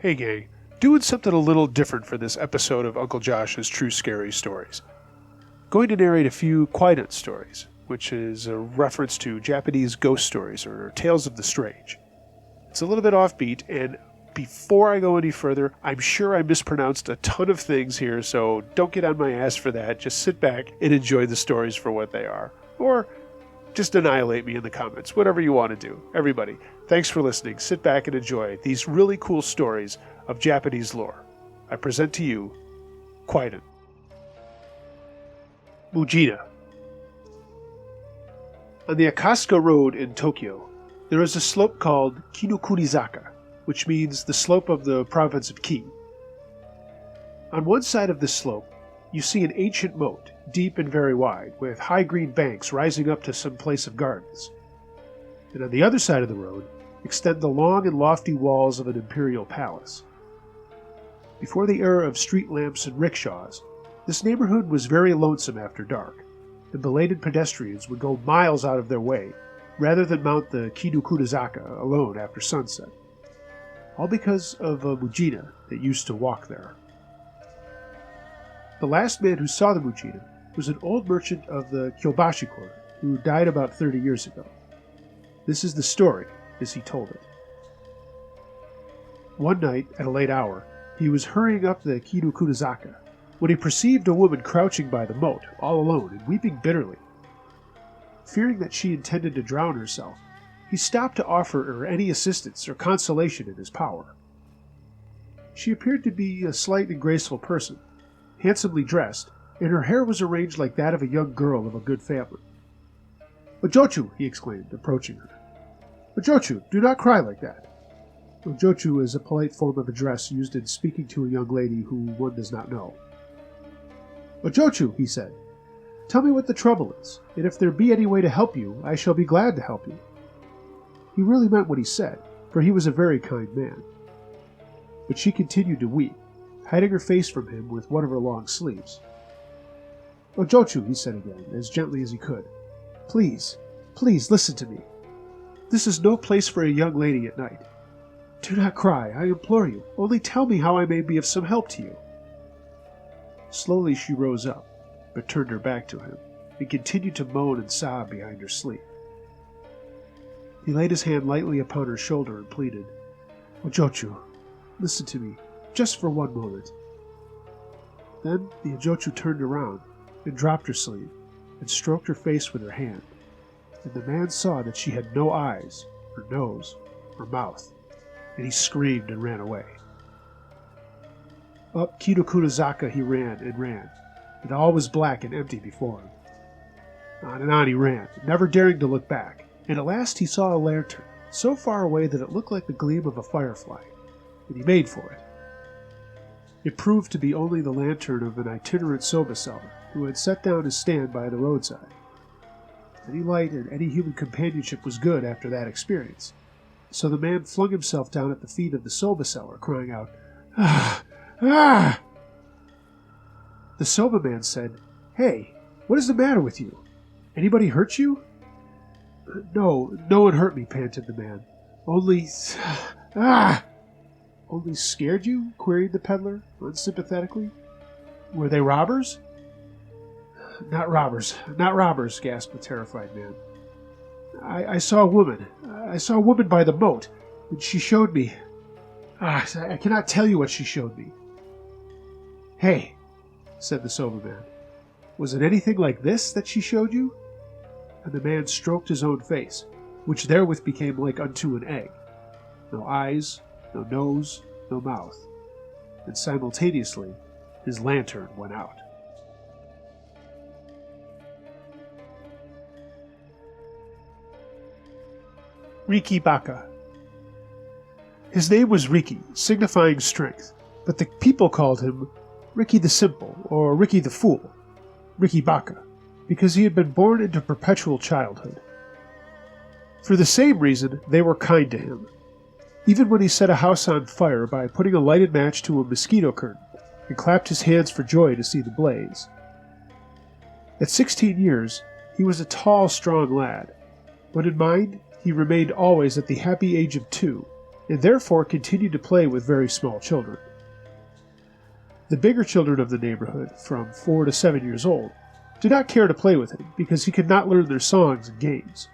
Hey gang, doing something a little different for this episode of Uncle Josh's True Scary Stories. Going to narrate a few Kwaidan stories, which is a reference to Japanese ghost stories or tales of the strange. It's a little bit offbeat, and before I go any further, I'm sure I mispronounced a ton of things here, so don't get on my ass for that. Just sit back and enjoy the stories for what they are. Or just annihilate me in the comments, whatever you want to do. Everybody, thanks for listening. Sit back and enjoy these really cool stories of Japanese lore. I present to you, Kwaidan. Mujina. On the Akasuka Road in Tokyo, there is a slope called Kinokuni-zaka, which means the slope of the province of Ki. On one side of this slope, you see an ancient moat, deep and very wide, with high green banks rising up to some place of gardens. And on the other side of the road extend the long and lofty walls of an imperial palace. Before the era of street lamps and rickshaws, this neighborhood was very lonesome after dark, and belated pedestrians would go miles out of their way rather than mount the Kinokuni-zaka alone after sunset. All because of a Mujina that used to walk there. The last man who saw the Mujina was an old merchant of the Kyobashi quarter who died about 30 years ago. This is the story as he told it. One night, at a late hour, he was hurrying up the Kinokuni-zaka when he perceived a woman crouching by the moat, all alone and weeping bitterly. Fearing that she intended to drown herself, he stopped to offer her any assistance or consolation in his power. She appeared to be a slight and graceful person, handsomely dressed, and her hair was arranged like that of a young girl of a good family. "Ojochu!" he exclaimed, approaching her. "Ojochu, do not cry like that." Ojochu is a polite form of address used in speaking to a young lady who one does not know. "Ojochu," he said, "tell me what the trouble is, and if there be any way to help you, I shall be glad to help you." He really meant what he said, for he was a very kind man. But she continued to weep, hiding her face from him with one of her long sleeves. "Ojochu," he said again, as gently as he could, please listen to me. This is no place for a young lady at night. Do not cry, I implore you. Only tell me how I may be of some help to you." Slowly she rose up, but turned her back to him, and continued to moan and sob behind her sleeve. He laid his hand lightly upon her shoulder and pleaded, "Ojochu, listen to me, just for one moment." Then the Ojochu turned around and dropped her sleeve and stroked her face with her hand, and the man saw that she had no eyes, or nose, or mouth, and he screamed and ran away. Up Kinokuni-zaka he ran, and all was black and empty before him. On and on he ran, never daring to look back, and at last he saw a lantern, so far away that it looked like the gleam of a firefly, and he made for it. It proved to be only the lantern of an itinerant soba seller, who had set down his stand by the roadside. Any light and any human companionship was good after that experience, so the man flung himself down at the feet of the soba seller, crying out, "Ah! Ah!" The soba man said, "Hey, what is the matter with you? Anybody hurt you?" No one hurt me," panted the man. Only... Ah! "Only scared you?" queried the peddler, unsympathetically. "Were they robbers?" Not robbers, gasped the terrified man. I saw a woman. I saw a woman by the moat, and she showed me... I cannot tell you what she showed me." "Hey," said the soba man, "was it anything like this that she showed you?" And the man stroked his own face, which therewith became like unto an egg. No eyes, no nose, no mouth. And simultaneously, his lantern went out. Riki-Baka. His name was Riki, signifying strength, but the people called him Riki the Simple, or Riki the Fool, Riki-Baka, because he had been born into perpetual childhood. For the same reason, they were kind to him, even when he set a house on fire by putting a lighted match to a mosquito curtain and clapped his hands for joy to see the blaze. At 16 years, he was a tall, strong lad, but in mind he remained always at the happy age of 2, and therefore continued to play with very small children. The bigger children of the neighborhood, from 4 to 7 years old, did not care to play with him because he could not learn their songs and games.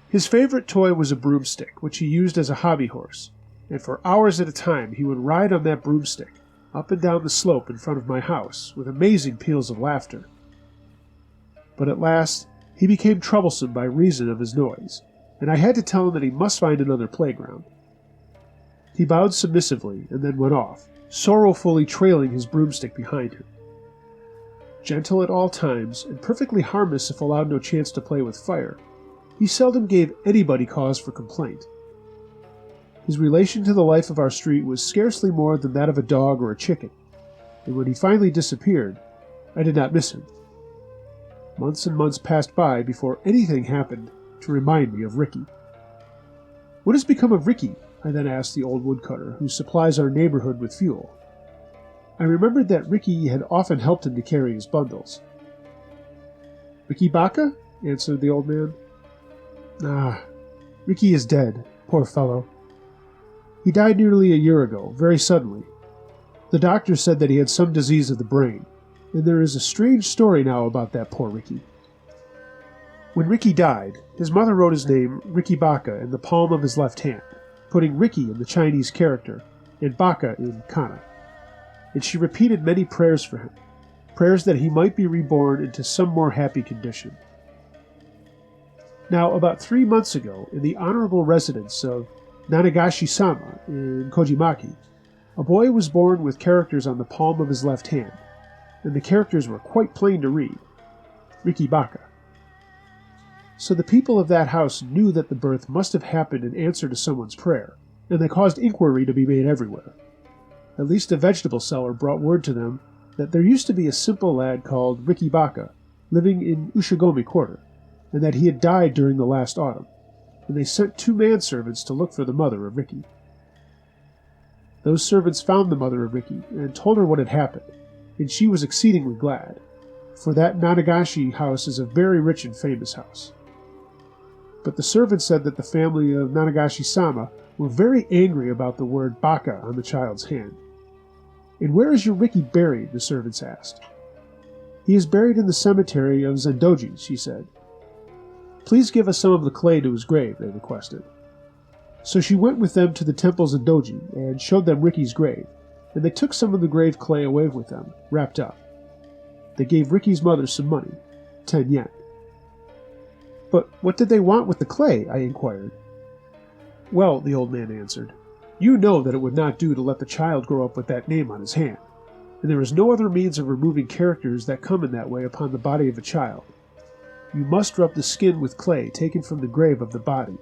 His favorite toy was a broomstick, which he used as a hobby horse, and for hours at a time he would ride on that broomstick, up and down the slope in front of my house, with amazing peals of laughter. But at last, he became troublesome by reason of his noise, and I had to tell him that he must find another playground. He bowed submissively and then went off, sorrowfully trailing his broomstick behind him. Gentle at all times, and perfectly harmless if allowed no chance to play with fire, he seldom gave anybody cause for complaint. His relation to the life of our street was scarcely more than that of a dog or a chicken, and when he finally disappeared, I did not miss him. Months and months passed by before anything happened to remind me of Riki. "What has become of Riki?" I then asked the old woodcutter, who supplies our neighborhood with fuel. I remembered that Riki had often helped him to carry his bundles. "Riki-Baka?" answered the old man. "Ah, Riki is dead, poor fellow. He died nearly a year ago, very suddenly. The doctor said that he had some disease of the brain, and there is a strange story now about that poor Riki. When Riki died, his mother wrote his name Riki-Baka in the palm of his left hand, putting Riki in the Chinese character and Baka in kana, and she repeated many prayers for him, prayers that he might be reborn into some more happy condition. Now, about 3 months ago, in the honorable residence of Nanagashi-sama in Kojimaki, a boy was born with characters on the palm of his left hand, and the characters were quite plain to read, Riki-Baka. So the people of that house knew that the birth must have happened in answer to someone's prayer, and they caused inquiry to be made everywhere. At least a vegetable seller brought word to them that there used to be a simple lad called Riki-Baka living in Ushigomi Quarter, and that he had died during the last autumn, and they sent 2 manservants to look for the mother of Riki. Those servants found the mother of Riki and told her what had happened, and she was exceedingly glad, for that Nanagashi house is a very rich and famous house. But the servants said that the family of Nanagashi-sama were very angry about the word Baka on the child's hand. "And where is your Riki buried?" the servants asked. "He is buried in the cemetery of Zendoji," she said. "Please give us some of the clay to his grave," they requested. So she went with them to the temple Zendoji and showed them Riki's grave, and they took some of the grave clay away with them, wrapped up. They gave Riki's mother some money, 10 yen. "But what did they want with the clay?" I inquired. "Well," the old man answered, "you know that it would not do to let the child grow up with that name on his hand, and there is no other means of removing characters that come in that way upon the body of a child. You must rub the skin with clay taken from the grave of the body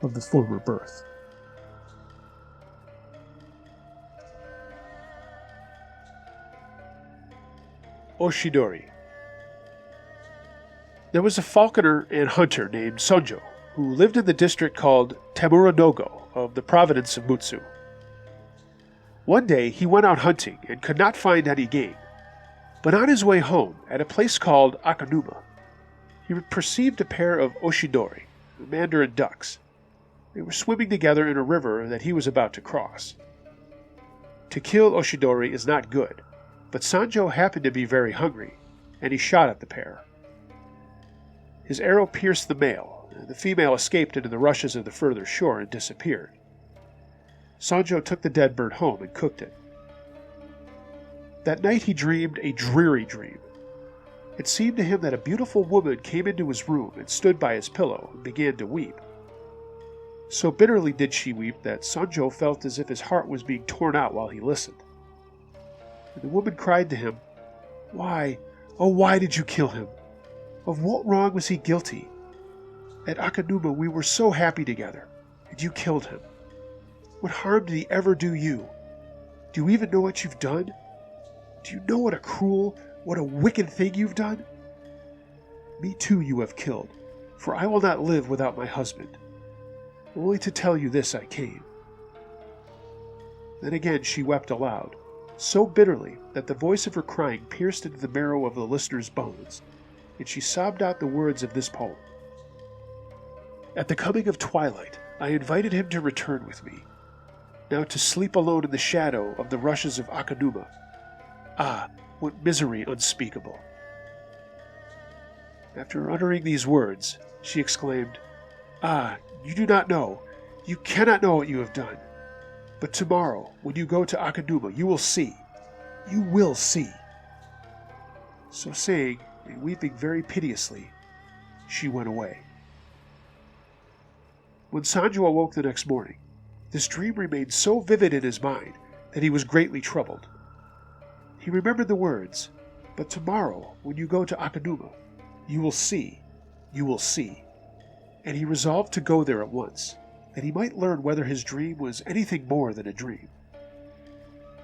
of the former birth." Oshidori. There was a falconer and hunter named Sonjo, who lived in the district called Temuranogo of the province of Mutsu. One day he went out hunting and could not find any game, but on his way home, at a place called Akanuma, he perceived a pair of Oshidori, mandarin ducks. They were swimming together in a river that he was about to cross. To kill Oshidori is not good, but Sonjo happened to be very hungry, and he shot at the pair. His arrow pierced the male, and the female escaped into the rushes of the further shore and disappeared. Sonjo took the dead bird home and cooked it. That night he dreamed a dreary dream. It seemed to him that a beautiful woman came into his room and stood by his pillow and began to weep. So bitterly did she weep that Sonjo felt as if his heart was being torn out while he listened. And the woman cried to him, "Why, oh why did you kill him? Of what wrong was he guilty? At Akanuma we were so happy together, and you killed him. What harm did he ever do you? Do you even know what you've done? Do you know what a cruel, what a wicked thing you've done? Me too you have killed, for I will not live without my husband. Only to tell you this I came." Then again she wept aloud, so bitterly that the voice of her crying pierced into the marrow of the listener's bones, and she sobbed out the words of this poem. "At the coming of twilight, I invited him to return with me, now to sleep alone in the shadow of the rushes of Akanuma. Ah, what misery unspeakable! After uttering these words, she exclaimed, Ah, you do not know, you cannot know what you have done. But tomorrow, when you go to Akanuma, you will see. You will see. So saying, and weeping very piteously, she went away. When Sanjo awoke the next morning, this dream remained so vivid in his mind that he was greatly troubled. He remembered the words, But tomorrow, when you go to Akanuma, you will see, you will see. And he resolved to go there at once, that he might learn whether his dream was anything more than a dream.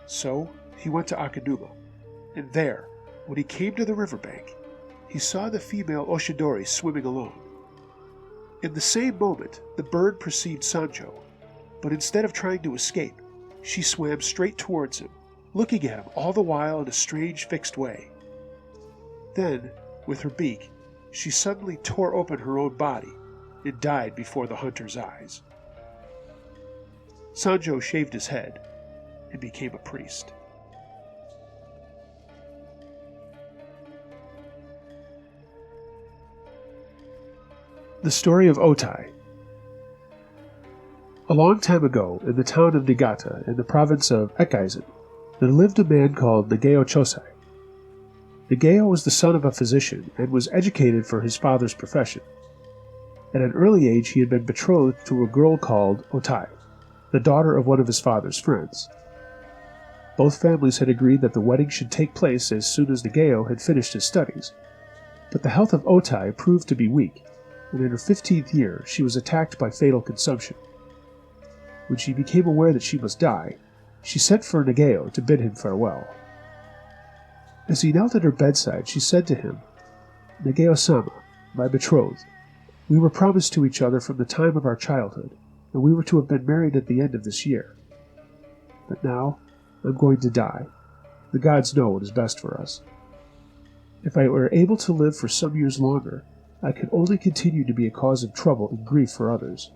So he went to Akanuma, and there, when he came to the riverbank, he saw the female Oshidori swimming alone. In the same moment, the bird perceived Sanjo, but instead of trying to escape, she swam straight towards him, looking at him all the while in a strange fixed way. Then, with her beak, she suddenly tore open her own body and died before the hunter's eyes. Sanjo shaved his head and became a priest. The story of O-Tei. A long time ago, in the town of Niigata, in the province of Ekizen, there lived a man called Nagao Chosei. Nagao was the son of a physician and was educated for his father's profession. At an early age he had been betrothed to a girl called O-Tei, the daughter of one of his father's friends. Both families had agreed that the wedding should take place as soon as Nagao had finished his studies, but the health of O-Tei proved to be weak, and in her 15th year she was attacked by fatal consumption. When she became aware that she must die, she sent for Nagao to bid him farewell. As he knelt at her bedside, she said to him, Nagao-sama, my betrothed, we were promised to each other from the time of our childhood, and we were to have been married at the end of this year. But now, I'm going to die. The gods know what is best for us. If I were able to live for some years longer, I could only continue to be a cause of trouble and grief for others.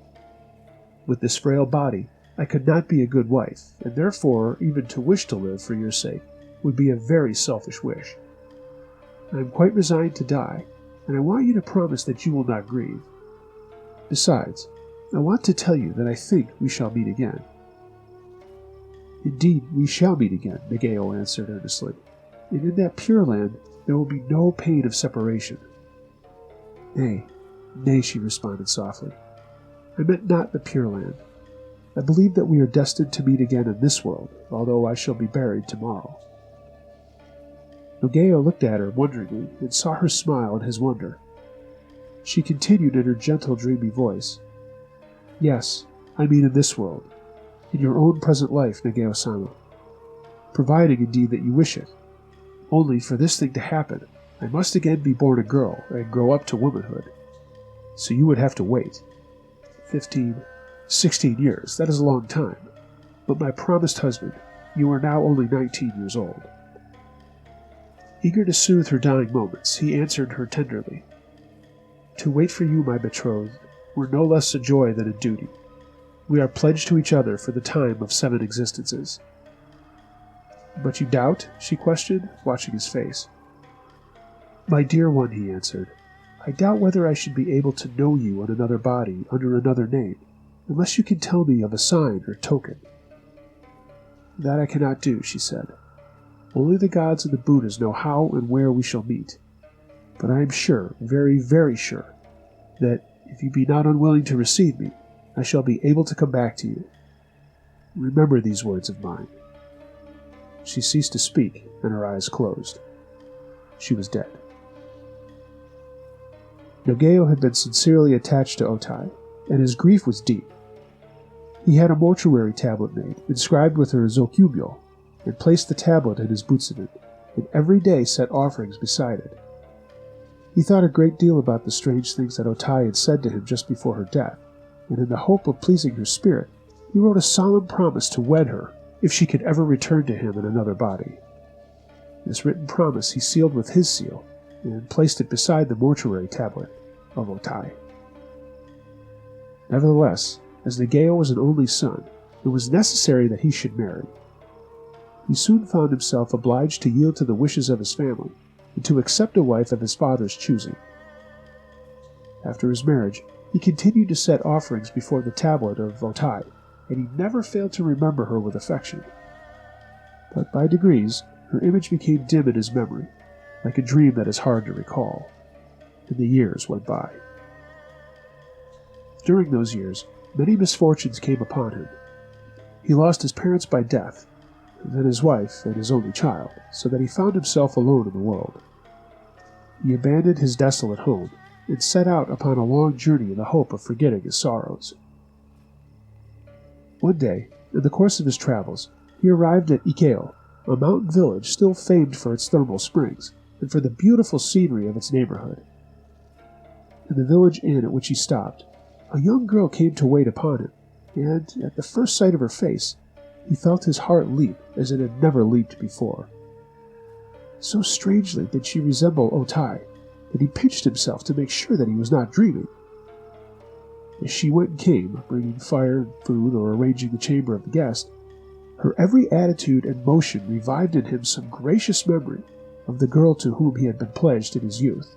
With this frail body, I could not be a good wife, and therefore even to wish to live for your sake would be a very selfish wish. I am quite resigned to die, and I want you to promise that you will not grieve. Besides, I want to tell you that I think we shall meet again. Indeed, we shall meet again, Nagao answered earnestly, and in that pure land there will be no pain of separation. Nay, nay, she responded softly. I meant not the Pure Land. I believe that we are destined to meet again in this world, although I shall be buried tomorrow. Nagao looked at her wonderingly and saw her smile at his wonder. She continued in her gentle, dreamy voice, Yes, I mean in this world, in your own present life, Nagao-sama, providing indeed that you wish it. Only for this thing to happen, I must again be born a girl and grow up to womanhood. So you would have to wait. 16 years, that is a long time. But my promised husband, you are now only 19 years old. Eager to soothe her dying moments, he answered her tenderly. To wait for you, my betrothed, were no less a joy than a duty. We are pledged to each other for the time of 7 existences. But you doubt? She questioned, watching his face. My dear one, he answered, I doubt whether I should be able to know you in another body under another name, unless you can tell me of a sign or token. That I cannot do, she said. Only the gods and the Buddhas know how and where we shall meet. But I am sure, very, very sure, that if you be not unwilling to receive me, I shall be able to come back to you. Remember these words of mine. She ceased to speak, and her eyes closed. She was dead. Nagao had been sincerely attached to O-Tei, and his grief was deep. He had a mortuary tablet made, inscribed with her Zokyumyo, and placed the tablet in his butsudan, and every day set offerings beside it. He thought a great deal about the strange things that O-Tei had said to him just before her death, and in the hope of pleasing her spirit, he wrote a solemn promise to wed her if she could ever return to him in another body. This written promise he sealed with his seal, and placed it beside the mortuary tablet of O-Tei. Nevertheless, as Nagao was an only son, it was necessary that he should marry. He soon found himself obliged to yield to the wishes of his family, and to accept a wife of his father's choosing. After his marriage, he continued to set offerings before the tablet of O-Tei, and he never failed to remember her with affection. But by degrees, her image became dim in his memory, like a dream that is hard to recall, and the years went by. During those years, many misfortunes came upon him. He lost his parents by death, and then his wife and his only child, so that he found himself alone in the world. He abandoned his desolate home, and set out upon a long journey in the hope of forgetting his sorrows. One day, in the course of his travels, he arrived at Ikeo, a mountain village still famed for its thermal springs, and for the beautiful scenery of its neighborhood. In the village inn at which he stopped, a young girl came to wait upon him, and, at the first sight of her face, he felt his heart leap as it had never leaped before. So strangely did she resemble O-Tei, that he pinched himself to make sure that he was not dreaming. As she went and came, bringing fire and food or arranging the chamber of the guest, her every attitude and motion revived in him some gracious memory of the girl to whom he had been pledged in his youth.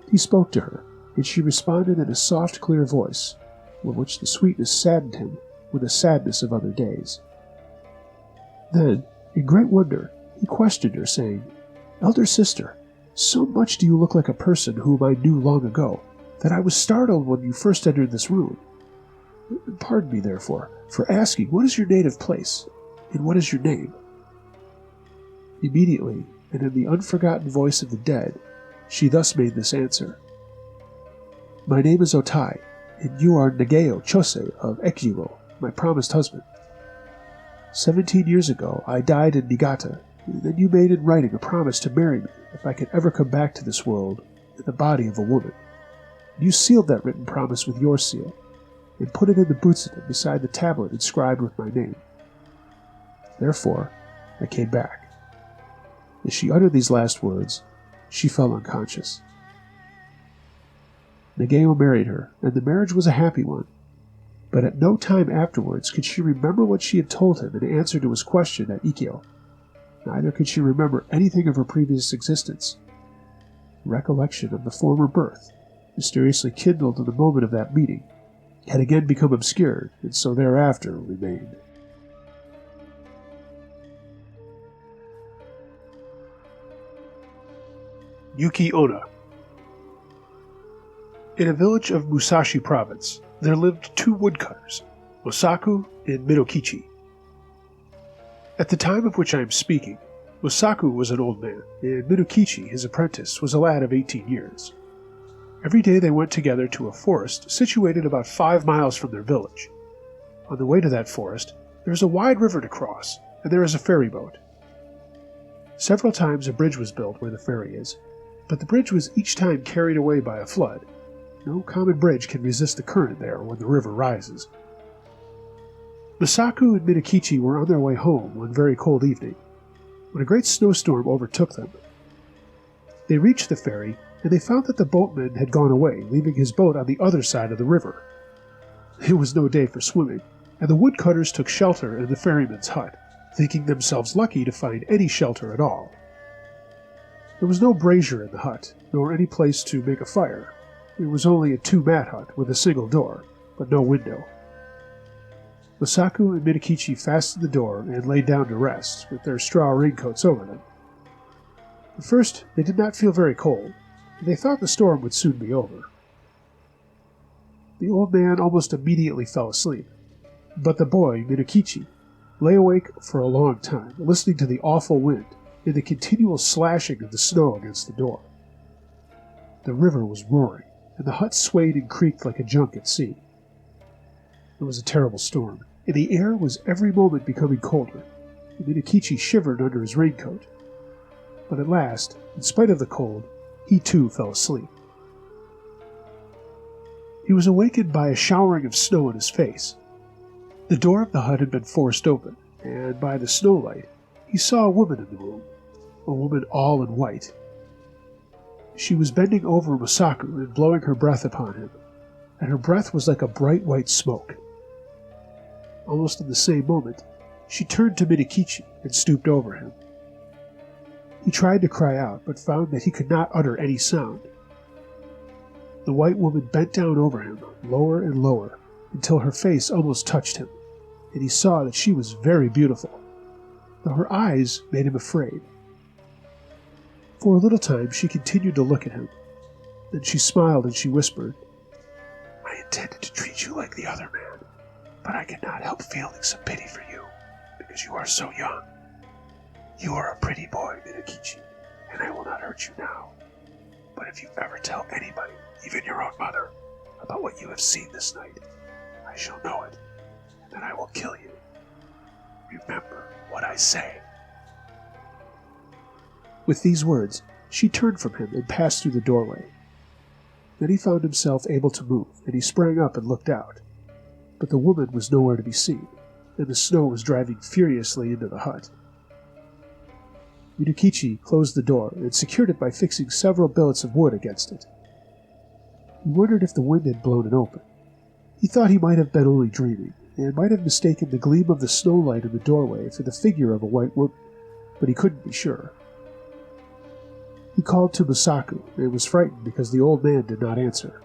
He spoke to her, and she responded in a soft, clear voice, with which the sweetness saddened him with the sadness of other days. Then, in great wonder, he questioned her, saying, "Elder sister, so much do you look like a person whom I knew long ago, that I was startled when you first entered this room. Pardon me, therefore, for asking, what is your native place, and what is your name?" Immediately, and in the unforgotten voice of the dead, she thus made this answer: "My name is O-Tei, and you are Nagao Chose of Ekigo, my promised husband. 17 years ago I died in Niigata, and then you made in writing a promise to marry me if I could ever come back to this world in the body of a woman. You sealed that written promise with your seal, and put it in the butsudan beside the tablet inscribed with my name. Therefore, I came back." As she uttered these last words, she fell unconscious. Nagao married her, and the marriage was a happy one. But at no time afterwards could she remember what she had told him in answer to his question at Ikkyo. Neither could she remember anything of her previous existence. The recollection of the former birth, mysteriously kindled in the moment of that meeting, had again become obscured, and so thereafter remained. Yuki-Onna. In a village of Musashi Province, there lived 2 woodcutters, Mosaku and Minokichi. At the time of which I am speaking, Mosaku was an old man, and Minokichi, his apprentice, was a lad of 18 years. Every day they went together to a forest situated about 5 miles from their village. On the way to that forest, there is a wide river to cross, and there is a ferry boat. Several times a bridge was built where the ferry is, but the bridge was each time carried away by a flood. No common bridge can resist the current there when the river rises. Mosaku and Minokichi were on their way home one very cold evening, when a great snowstorm overtook them. They reached the ferry, and they found that the boatman had gone away, leaving his boat on the other side of the river. It was no day for swimming, and the woodcutters took shelter in the ferryman's hut, thinking themselves lucky to find any shelter at all. There was no brazier in the hut, nor any place to make a fire. It was only a 2-mat hut with a single door, but no window. Mosaku and Minokichi fastened the door and lay down to rest, with their straw raincoats over them. At first, they did not feel very cold, and they thought the storm would soon be over. The old man almost immediately fell asleep, but the boy, Minokichi, lay awake for a long time, listening to the awful wind and the continual slashing of the snow against the door. The river was roaring, and the hut swayed and creaked like a junk at sea. It was a terrible storm, and the air was every moment becoming colder, and Minokichi shivered under his raincoat. But at last, in spite of the cold, he too fell asleep. He was awakened by a showering of snow in his face. The door of the hut had been forced open, and by the snowlight, he saw a woman in the room, a woman all in white. She was bending over Mosaku and blowing her breath upon him. and her breath was like a bright white smoke. Almost in the same moment, she turned to Minikichi and stooped over him. He tried to cry out, but found that he could not utter any sound. The white woman bent down over him, lower and lower, until her face almost touched him, and he saw that she was very beautiful, though her eyes made him afraid. For a little time she continued to look at him. Then she smiled and she whispered, "I intended to treat you like the other man, but I could not help feeling some pity for you, because you are so young. You are a pretty boy, Minikichi, and I will not hurt you now. But if you ever tell anybody, even your own mother, about what you have seen this night, I shall know it, and then I will kill you. Remember what I say." With these words, she turned from him and passed through the doorway. Then he found himself able to move, and he sprang up and looked out. But the woman was nowhere to be seen, and the snow was driving furiously into the hut. Minikichi closed the door and secured it by fixing several billets of wood against it. He wondered if the wind had blown it open. He thought he might have been only dreaming, and might have mistaken the gleam of the snowlight in the doorway for the figure of a white woman, but he couldn't be sure. He called to Masaku, and was frightened because the old man did not answer.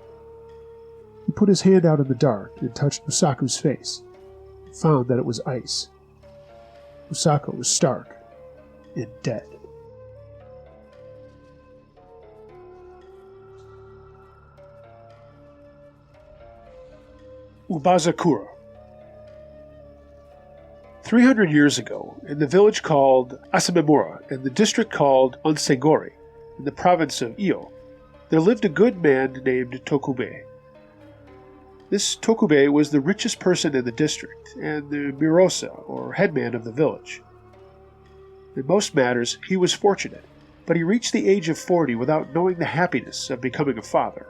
He put his hand out in the dark and touched Masaku's face, and found that it was ice. Masaku was stark and dead. Ubazakara. 300 years ago, in the village called Asamemura and the district called Onsegori, in the province of Iyo, there lived a good man named Tokubei. This Tokubei was the richest person in the district, and the mirosa, or headman of the village. In most matters, he was fortunate, but he reached the age of 40 without knowing the happiness of becoming a father.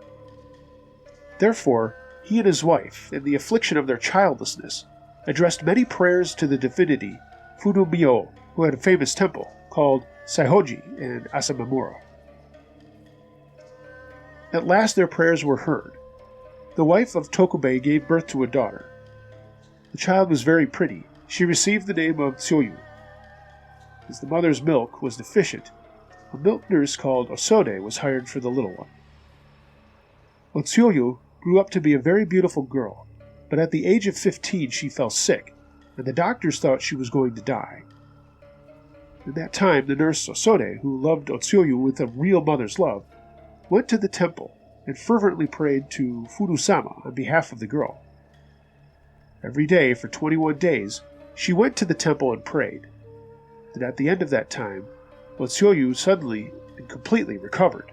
Therefore, he and his wife, in the affliction of their childlessness, addressed many prayers to the divinity Fudumyo, who had a famous temple called Saihoji in Asamemura. At last their prayers were heard. The wife of Tokubei gave birth to a daughter. The child was very pretty. She received the name of Tsuyu. As the mother's milk was deficient, a milk nurse called Osode was hired for the little one. Otsuyu grew up to be a very beautiful girl, but at the age of 15 she fell sick, and the doctors thought she was going to die. At that time, the nurse Osode, who loved Otsuyu with a real mother's love, went to the temple and fervently prayed to Fudu-sama on behalf of the girl. Every day for 21 days, she went to the temple and prayed. And at the end of that time, Otsuyu suddenly and completely recovered.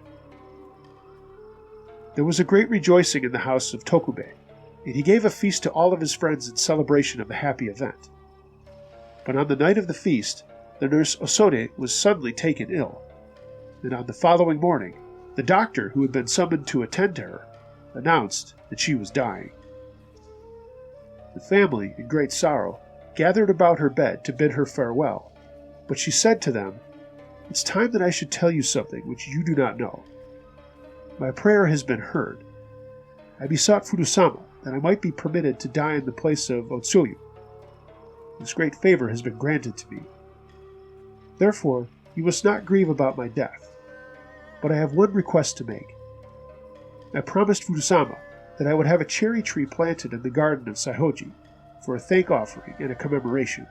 There was a great rejoicing in the house of Tokubei, and he gave a feast to all of his friends in celebration of the happy event. But on the night of the feast, the nurse Osode was suddenly taken ill, and on the following morning, the doctor who had been summoned to attend to her announced that she was dying. The family, in great sorrow, gathered about her bed to bid her farewell, but she said to them, "It's time that I should tell you something which you do not know. My prayer has been heard. I besought Fudu-sama that I might be permitted to die in the place of Otsuyu. This great favor has been granted to me. Therefore, you must not grieve about my death. But I have one request to make. I promised Fudu-sama that I would have a cherry tree planted in the garden of Saihoji for a thank offering and a commemoration.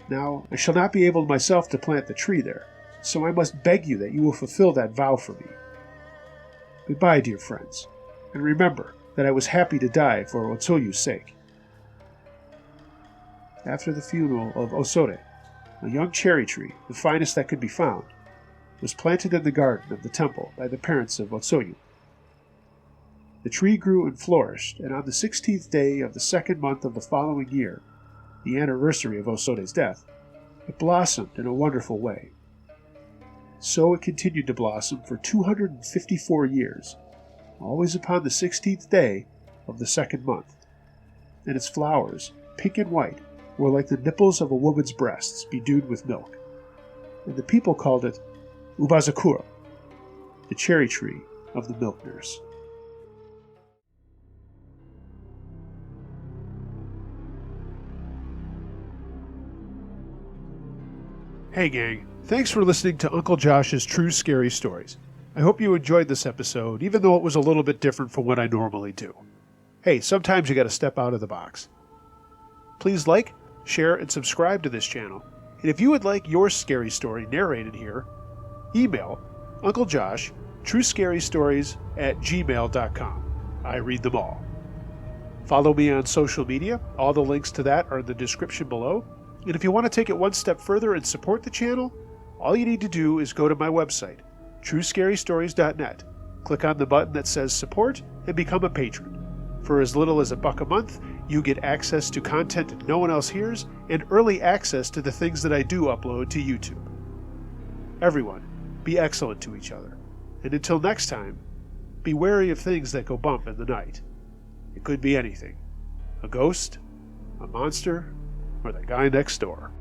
Now, I shall not be able myself to plant the tree there, so I must beg you that you will fulfill that vow for me. Goodbye, dear friends, and remember that I was happy to die for Otsuyu's sake." After the funeral of Osode, a young cherry tree, the finest that could be found, was planted in the garden of the temple by the parents of Otsuyu. The tree grew and flourished, and on the 16th day of the second month of the following year, the anniversary of Osode's death, it blossomed in a wonderful way. So it continued to blossom for 254 years, always upon the 16th day of the second month, and its flowers, pink and white, were like the nipples of a woman's breasts bedewed with milk, and the people called it Ubazakara, the cherry tree of the milk nurse. Hey gang, thanks for listening to Uncle Josh's True Scary Stories. I hope you enjoyed this episode, even though it was a little bit different from what I normally do. Hey, sometimes you gotta step out of the box. Please like, share, and subscribe to this channel. And if you would like your scary story narrated here, email Uncle Josh, truescarystories@gmail.com. I read them all. Follow me on social media. All the links to that are in the description below. And if you want to take it one step further and support the channel, all you need to do is go to my website, truescarystories.net. Click on the button that says support and become a patron. For as little as $1 a month, you get access to content that no one else hears and early access to the things that I do upload to YouTube. Everyone, be excellent to each other. And until next time, be wary of things that go bump in the night. It could be anything. A ghost, a monster, or the guy next door.